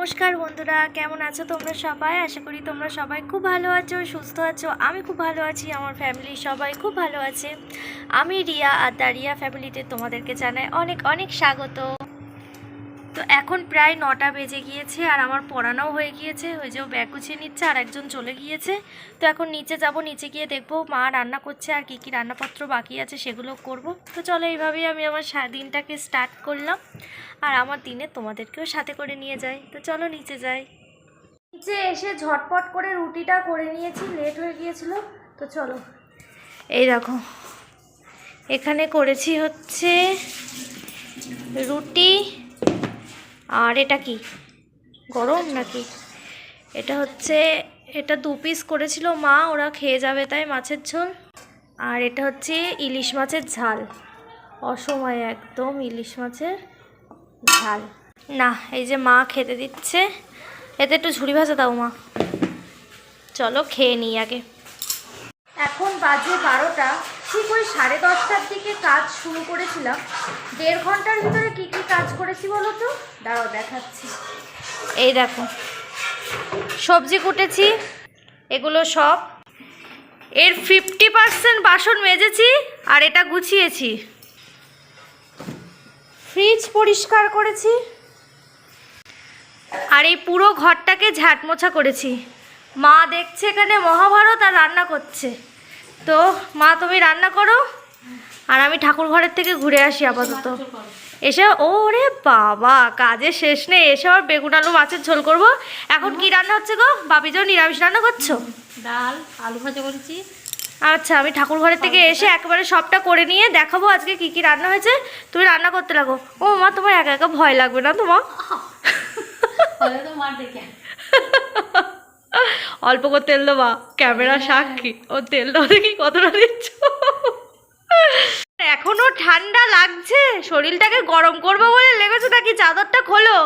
নমস্কার বন্ধুরা, কেমন আছো তোমরা সবাই? আশা করি তোমরা সবাই খুব ভালো আছো, সুস্থ আছো। আমি খুব ভালো আছি, আমার ফ্যামিলি সবাই খুব ভালো আছে। আমি রিয়া, আর দারিয়া ফ্যামিলিতে তোমাদেরকে জানাই অনেক অনেক স্বাগত। তো এখন প্রায় 9টা বেজে গিয়েছে আর আমার পড়ানোও হয়ে গিয়েছে। ওই যে ব্যাগ গুছিয়ে নিচ্ছে আর একজন চলে গিয়েছে। তো এখন নিচে যাব, নিচে গিয়ে দেখবো মা রান্না করছে আর কি কি রান্নাপত্র বাকি আছে সেগুলো করব। তো চলো, এইভাবেই আমি আমার দিনটাকে স্টার্ট করলাম আর আমার দিনে তোমাদেরকেও সাথে করে নিয়ে যাই। তো চলো নিচে যাই। নিচে এসে ঝটপট করে রুটিটা করে নিয়েছি, লেট হয়ে গিয়েছিল। তো চলো, এই দেখো এখানে করেছি হচ্ছে রুটি। আর এটা কি গরম নাকি? এটা 2 পিস করেছিল মা, ওরা খেয়ে যাবে তাই, মাছের ঝোল। আর এটা হচ্ছে ইলিশ মাছের ঝাল, অসময়ে একদম ইলিশ মাছের ঝাল। না, এই যে মা খেতে দিচ্ছে, এতে একটু ঝুড়ি ভাজা দাও মা। চলো খেয়ে নিই আগে। এখন বাজে 12টা। ঠিক ওই 10:30টার দিকে কাজ শুরু করেছিলাম। 1.5 ঘন্টার ভিতরে কি কি কাজ করেছি বলো তো? দাঁড়াও দেখাচ্ছি। এই দেখো, সবজি কুটেছি, এগুলো সব। এর 50% বাসন মেজেছি আর এটা গুছিয়েছি। ফ্রিজ পরিষ্কার করেছি আর এই পুরো ঘরটাকে ঝাঁট মোছা করেছি। মা দেখছে এখানে মহাভারত আর রান্না করছে। তো মা তুমি রান্না করো আর আমি ঠাকুর ঘরের থেকে ঘুরে আসি আপাতত। এসে ওরে বাবা, কাজের শেষ নেই। এসে আবার বেগুন আলু মাছের ঝোল করবো। এখন কি রান্না হচ্ছে গো? বাপিজাও নিরামিষ রান্না করছো? ডাল আলু ভাজা করেছি। আচ্ছা, আমি ঠাকুর ঘরের থেকে এসে একেবারে সবটা করে নিয়ে দেখাবো আজকে কি কি রান্না হয়েছে। তুমি রান্না করতে লাগো। ও মা, তোমার একা একা ভয় লাগবে না তোমার? অল্প করে তেল দেবা, ক্যামেরা সাক্ষী। ও তেল দাও দেখি কতটা দিচ্ছ। এখনো ঠান্ডা লাগছে, শরীরটাকে গরম করবো বলে লেগেছে নাকি? চাদরটা খোলো,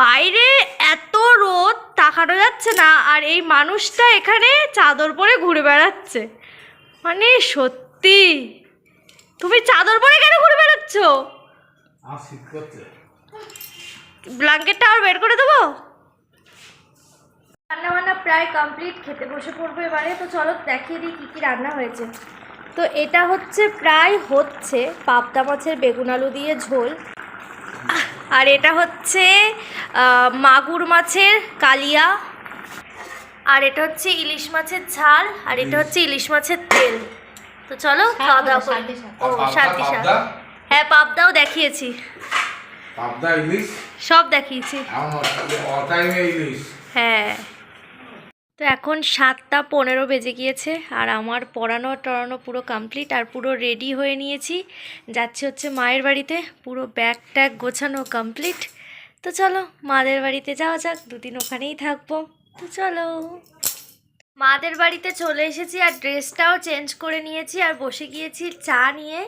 বাইরে এত রোদ তাকানো যাচ্ছে না। আর এই মানুষটা এখানে চাদর পরে ঘুরে বেড়াচ্ছে, মানে সত্যি। তুমি চাদর পরে কেন ঘুরে বেড়াচ্ছ? ব্ল্যাঙ্কেটটা আর বের করে দেবো। রান্না বান্না প্রায় কমপ্লিট, খেতে বসে পড়বো এবারে। তো চলো দেখিয়ে দিই কী কী রান্না হয়েছে। তো এটা হচ্ছে পাবদা মাছের বেগুন আলু দিয়ে ঝোল। আর এটা হচ্ছে মাগুর মাছের কালিয়া। আর এটা হচ্ছে ইলিশ মাছের ঝাল। আর এটা হচ্ছে ইলিশ মাছের তেল। তো চলো খাওয়া দাওয়া করি। ও সাথী শাক, হ্যাঁ পাবদাও দেখিয়েছি, পাবদা ইলিশ সব দেখিয়েছি। হ্যাঁ। তো এখন 7টা 15 বেজে গিয়েছে আর আমার পড়ানো টড়ানো পুরো কমপ্লিট আর পুরো রেডি হয়ে নিয়েছি। যাচ্ছি হচ্ছে মায়ের বাড়িতে, পুরো ব্যাগ ট্যাগ গোছানো কমপ্লিট। তো চলো মাদের বাড়িতে যাওয়া যাক, 2 দিন ওখানেই থাকবো। তো চলো, মাদের বাড়িতে চলে এসেছি আর ড্রেসটাও চেঞ্জ করে নিয়েছি আর বসে গিয়েছি চা নিয়ে।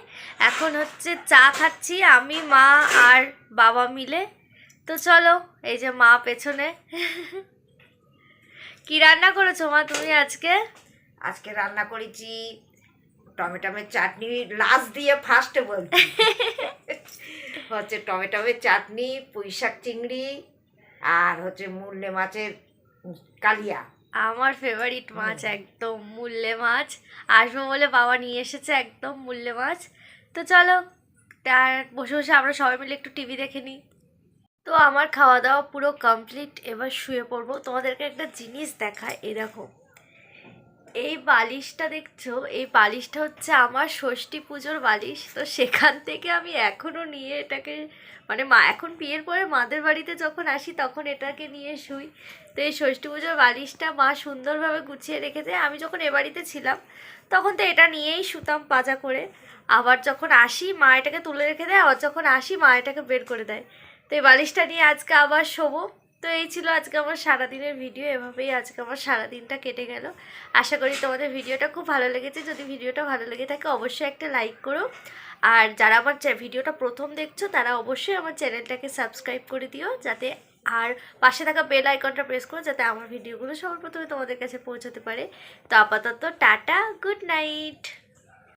এখন হচ্ছে চা খাচ্ছি আমি, মা আর বাবা মিলে। তো চলো, এই যে মা পেছনে। কি রান্না করেছো মা তুমি আজকে? আজকে রান্না করেছি টমেটোমের চাটনি। লাস্ট দিয়ে ফার্স্টে বলছি হচ্ছে টমেটোমের চাটনি, পুঁইশাক চিংড়ি, আর হচ্ছে মুরলে মাছের কালিয়া। আমার ফেভারিট মাছ একদম, মুরলে মাছ। আসবো বলে বাবা নিয়ে এসেছে একদম মুরলে মাছ। তো চলো, তার বসে বসে আমরা সবাই মিলে একটু টিভি দেখে নিই। তো আমার খাওয়া দাওয়া পুরো কমপ্লিট, এবার শুয়ে পড়বো। তোমাদেরকে একটা জিনিস দেখায়, এই দেখো এই বালিশটা দেখছো? এই বালিশটা হচ্ছে আমার ষষ্ঠী পুজোর বালিশ। তো সেখান থেকে আমি এখনও নিয়ে এটাকে, মানে মা এখন বিয়ের পরে মাদের বাড়িতে যখন আসি তখন এটাকে নিয়ে শুই। তো এই ষষ্ঠী পুজোর বালিশটা মা সুন্দরভাবে গুছিয়ে রেখেছে। আমি যখন এ বাড়িতে ছিলাম তখন তো এটা নিয়েই শুতাম পাজা করে। আবার যখন আসি মা এটাকে তুলে রেখে দেয়, আবার যখন আসি মা এটাকে বের করে দেয়। তো এই বালিশটা নিয়ে আজকে আবার শোবো। তো এই ছিল আজকে আমার সারাদিনের ভিডিও। এভাবেই আজকে আমার সারাদিনটা কেটে গেল। আশা করি তোমাদের ভিডিওটা খুব ভালো লেগেছে। যদি ভিডিওটা ভালো লেগে থাকে অবশ্যই একটা লাইক করো। আর যারা আমার ভিডিওটা প্রথম দেখছো তারা অবশ্যই আমার চ্যানেলটাকে সাবস্ক্রাইব করে দিও, যাতে আর পাশে থাকা বেল আইকনটা প্রেস করো যাতে আমার ভিডিওগুলো সবার প্রথমে তোমাদের কাছে পৌঁছাতে পারে। তো আপাতত টাটা, গুড নাইট।